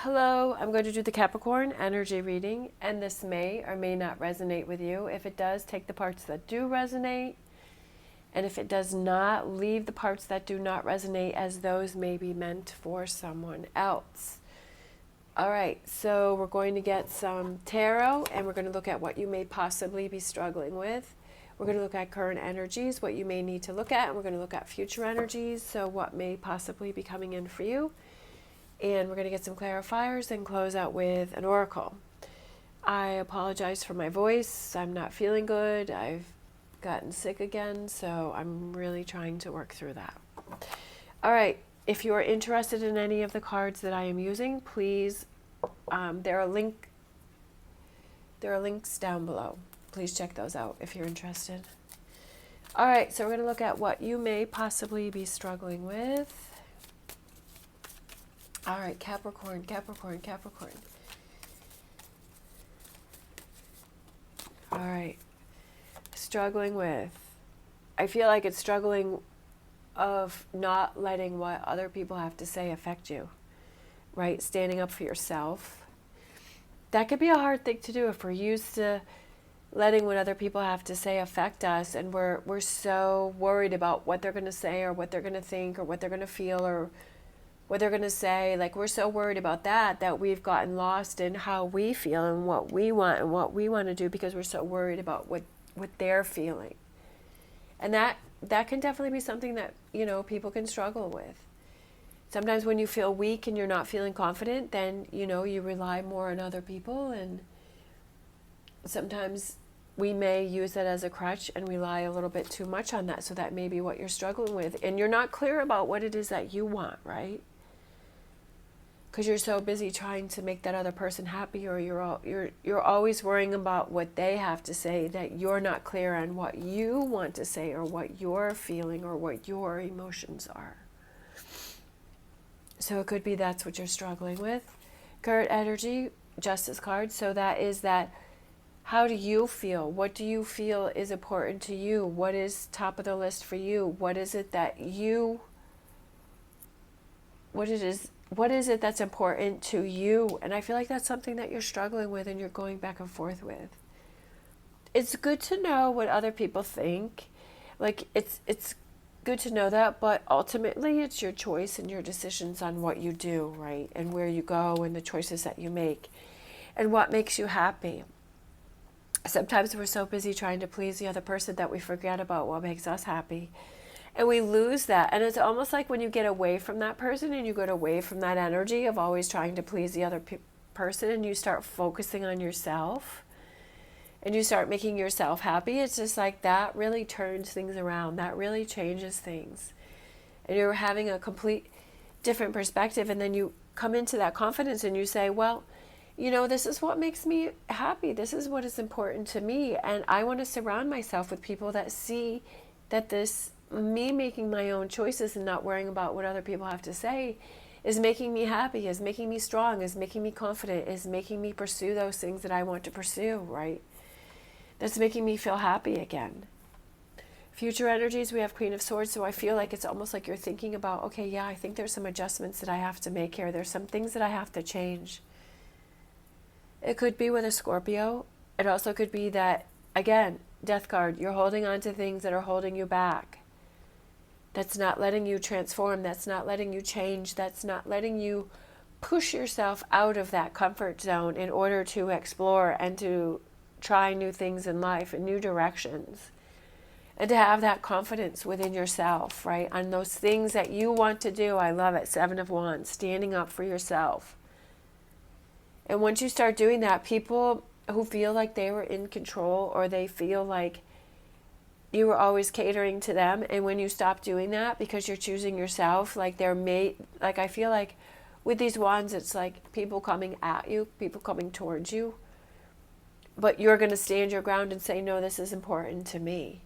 Hello, I'm going to do the Capricorn energy reading, and this may or may not resonate with you. If it does, take the parts that do resonate, and if it does not, leave the parts that do not resonate, as those may be meant for someone else. All right, so we're going to get some tarot, and we're going to look at what you may possibly be struggling with. We're going to look at current energies, what you may need to look at, and we're going to look at future energies, so what may possibly be coming in for you. And we're going to get some clarifiers and close out with an oracle. I apologize for my voice. I'm not feeling good. I've gotten sick again, so I'm really trying to work through that. All right, if you are interested in any of the cards that I am using, please, there are links down below. Please check those out if you're interested. All right, so we're going to look at what you may possibly be struggling with. All right, Capricorn, Capricorn, Capricorn. All right, struggling with. I feel like it's struggling of not letting what other people have to say affect you, right? Standing up for yourself. That could be a hard thing to do if we're used to letting what other people have to say affect us, and we're so worried about what they're going to say or what they're going to think or what they're going to feel or what they're going to say. Like, we're so worried about that we've gotten lost in how we feel and what we want to do, because we're so worried about what they're feeling. And that can definitely be something that, people can struggle with. Sometimes when you feel weak and you're not feeling confident, then, you rely more on other people, and sometimes we may use that as a crutch and rely a little bit too much on that. So that may be what you're struggling with, and you're not clear about what it is that you want, right? Because you're so busy trying to make that other person happy, or you're always worrying about what they have to say, that you're not clear on what you want to say or what you're feeling or what your emotions are. So it could be that's what you're struggling with. Current energy, Justice card. So that is that, how do you feel? What do you feel is important to you? What is top of the list for you? What is it that what is it that's important to you? And I feel like that's something that you're struggling with and you're going back and forth with. It's good to know what other people think. Like, it's good to know that, but ultimately it's your choice and your decisions on what you do, right? And where you go and the choices that you make and what makes you happy. Sometimes we're so busy trying to please the other person that we forget about what makes us happy. And we lose that. And it's almost like when you get away from that person and you get away from that energy of always trying to please the other person, and you start focusing on yourself and you start making yourself happy, it's just like that really turns things around. That really changes things. And you're having a complete different perspective. And then you come into that confidence and you say, well, this is what makes me happy. This is what is important to me. And I want to surround myself with people that see that me making my own choices and not worrying about what other people have to say is making me happy, is making me strong, is making me confident, is making me pursue those things that I want to pursue, right? That's making me feel happy again. Future energies, we have Queen of Swords, so I feel like it's almost like you're thinking about, okay, yeah, I think there's some adjustments that I have to make here. There's some things that I have to change. It could be with a Scorpio. It also could be that, again, Death card, you're holding on to things that are holding you back. That's not letting you transform. That's not letting you change. That's not letting you push yourself out of that comfort zone in order to explore and to try new things in life and new directions. And to have that confidence within yourself, right? On those things that you want to do. I love it. 7 of Wands, standing up for yourself. And once you start doing that, people who feel like they were in control, or they feel like you were always catering to them, and when you stop doing that because you're choosing yourself, like I feel like with these wands, it's like people coming at you, people coming towards you, but you're going to stand your ground and say, no, this is important to me.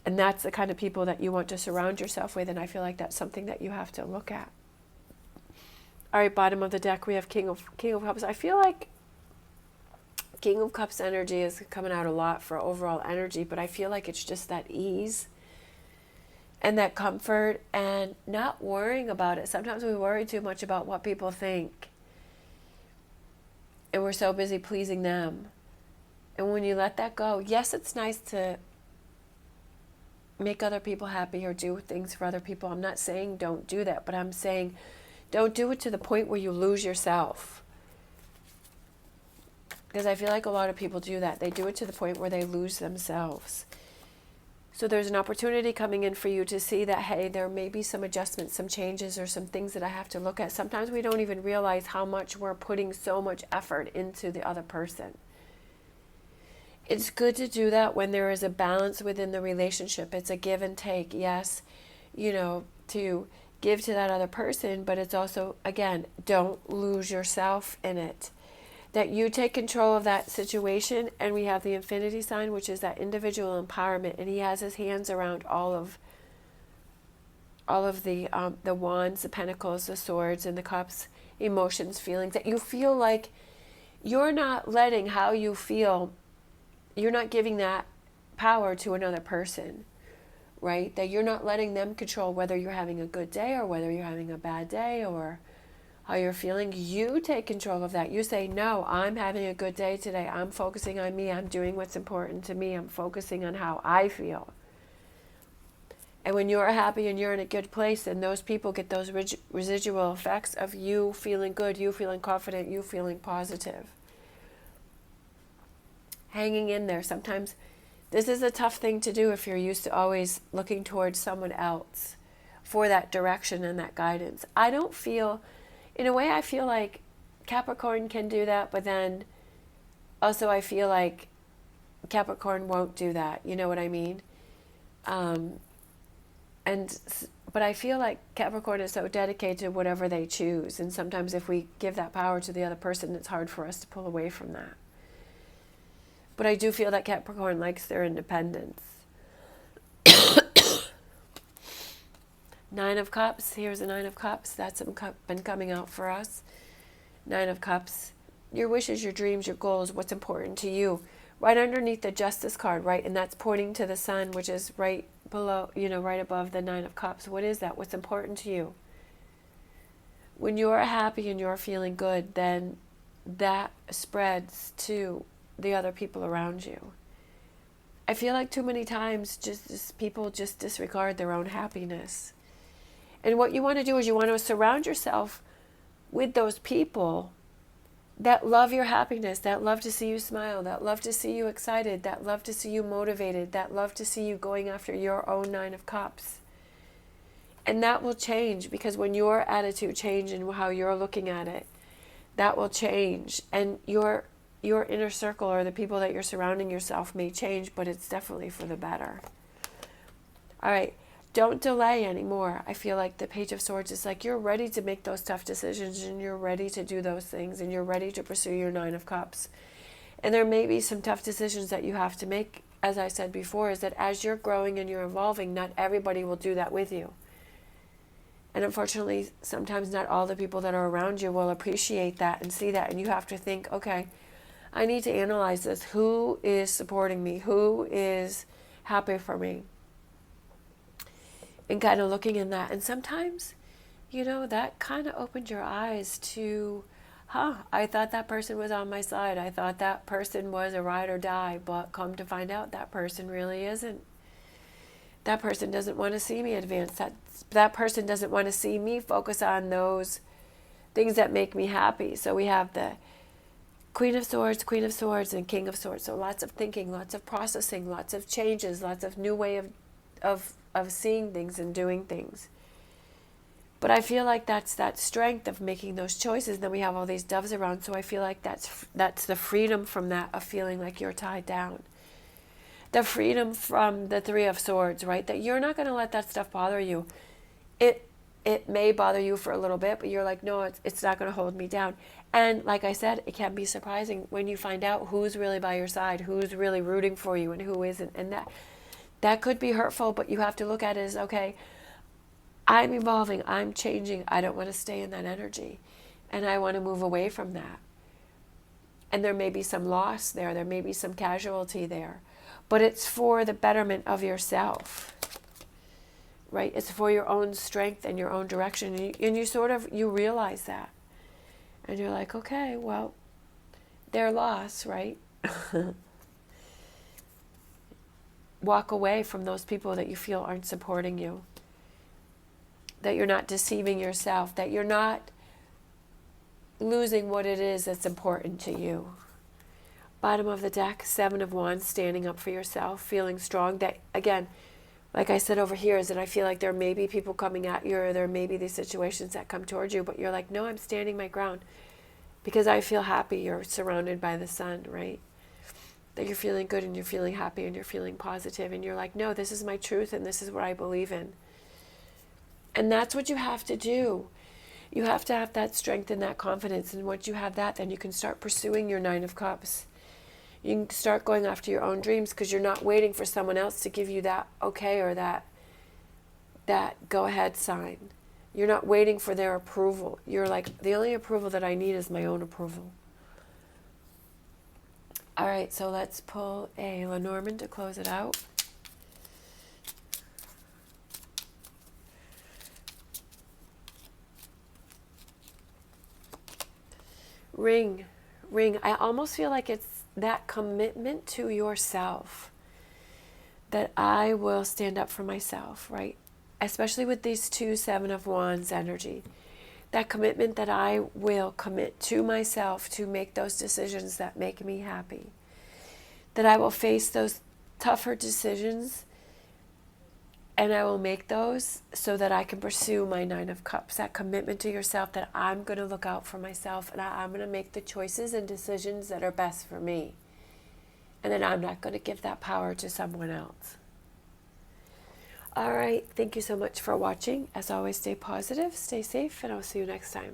And that's the kind of people that you want to surround yourself with, and I feel like that's something that you have to look at. All right, bottom of the deck, we have King of Cups. I feel like King of Cups energy is coming out a lot for overall energy, but I feel like it's just that ease and that comfort and not worrying about it. Sometimes we worry too much about what people think, and we're so busy pleasing them. And when you let that go, yes, it's nice to make other people happy or do things for other people. I'm not saying don't do that, but I'm saying don't do it to the point where you lose yourself. Because I feel like a lot of people do that. They do it to the point where they lose themselves. So there's an opportunity coming in for you to see that, hey, there may be some adjustments, some changes, or some things that I have to look at. Sometimes we don't even realize how much we're putting so much effort into the other person. It's good to do that when there is a balance within the relationship. It's a give and take, yes, to give to that other person, but it's also, again, don't lose yourself in it. That you take control of that situation, and we have the infinity sign, which is that individual empowerment, and he has his hands around all of the wands, the pentacles, the swords, and the cups, emotions, feelings, that you feel like you're not letting how you feel, you're not giving that power to another person, right? That you're not letting them control whether you're having a good day or whether you're having a bad day or how you're feeling. You take control of that. You say, no, I'm having a good day today. I'm focusing on me. I'm doing what's important to me. I'm focusing on how I feel. And when you're happy and you're in a good place, then those people get those residual effects of you feeling good, you feeling confident, you feeling positive. Hanging in there. Sometimes this is a tough thing to do if you're used to always looking towards someone else for that direction and that guidance. I don't feel... In a way, I feel like Capricorn can do that, but then also I feel like Capricorn won't do that. You know what I mean? But I feel like Capricorn is so dedicated to whatever they choose, and sometimes if we give that power to the other person, it's hard for us to pull away from that. But I do feel that Capricorn likes their independence. Nine of Cups, here's a Nine of Cups. That's been coming out for us. Nine of Cups, your wishes, your dreams, your goals, what's important to you. Right underneath the Justice card, right? And that's pointing to the Sun, which is right below, right above the Nine of Cups. What is that? What's important to you? When you're happy and you're feeling good, then that spreads to the other people around you. I feel like too many times people just disregard their own happiness. And what you want to do is you want to surround yourself with those people that love your happiness, that love to see you smile, that love to see you excited, that love to see you motivated, that love to see you going after your own Nine of Cups. And that will change, because when your attitude changes and how you're looking at it, that will change. And your inner circle or the people that you're surrounding yourself may change, but it's definitely for the better. All right. Don't delay anymore. I feel like the Page of Swords is like you're ready to make those tough decisions, and you're ready to do those things, and you're ready to pursue your Nine of Cups. And there may be some tough decisions that you have to make, as I said before, is that as you're growing and you're evolving, not everybody will do that with you. And unfortunately, sometimes not all the people that are around you will appreciate that and see that, and you have to think, okay, I need to analyze this. Who is supporting me? Who is happy for me? And kind of looking in that. And sometimes, that kind of opened your eyes to, I thought that person was on my side. I thought that person was a ride or die. But come to find out, that person really isn't. That person doesn't want to see me advance. That person doesn't want to see me focus on those things that make me happy. So we have the Queen of Swords, and King of Swords. So lots of thinking, lots of processing, lots of changes, lots of new way of seeing things and doing things. But I feel like that's that strength of making those choices. Then we have all these doves around, so I feel like that's the freedom from that, of feeling like you're tied down. The freedom from the Three of Swords, right? That you're not going to let that stuff bother you. It may bother you for a little bit, but you're like, no, it's not going to hold me down. And like I said, it can be surprising when you find out who's really by your side, who's really rooting for you, and who isn't. And that could be hurtful, but you have to look at it as, okay, I'm evolving, I'm changing, I don't want to stay in that energy, and I want to move away from that. And there may be some loss there may be some casualty there, but it's for the betterment of yourself, right? It's for your own strength and your own direction. And you sort of, you realize that. And you're like, okay, well, their loss, right? Walk away from those people that you feel aren't supporting you. That you're not deceiving yourself. That you're not losing what it is that's important to you. Bottom of the deck, 7 of Wands, standing up for yourself, feeling strong. That, again, like I said over here, is that I feel like there may be people coming at you, or there may be these situations that come towards you, but you're like, no, I'm standing my ground because I feel happy. You're surrounded by the sun, right? That you're feeling good and you're feeling happy and you're feeling positive, and you're like, no, this is my truth and this is what I believe in. And that's what you have to do. You have to have that strength and that confidence, and once you have that, then you can start pursuing your 9 of Cups. You can start going after your own dreams because you're not waiting for someone else to give you that okay or that go ahead sign. You're not waiting for their approval. You're like, the only approval that I need is my own approval. All right, so let's pull a Lenormand to close it out. Ring. I almost feel like it's that commitment to yourself, that I will stand up for myself, right? Especially with these 2 7 of Wands energy. That commitment that I will commit to myself to make those decisions that make me happy. That I will face those tougher decisions, and I will make those so that I can pursue my 9 of Cups. That commitment to yourself, that I'm going to look out for myself, and I'm going to make the choices and decisions that are best for me. And then I'm not going to give that power to someone else. All right. Thank you so much for watching. As always, stay positive, stay safe, and I'll see you next time.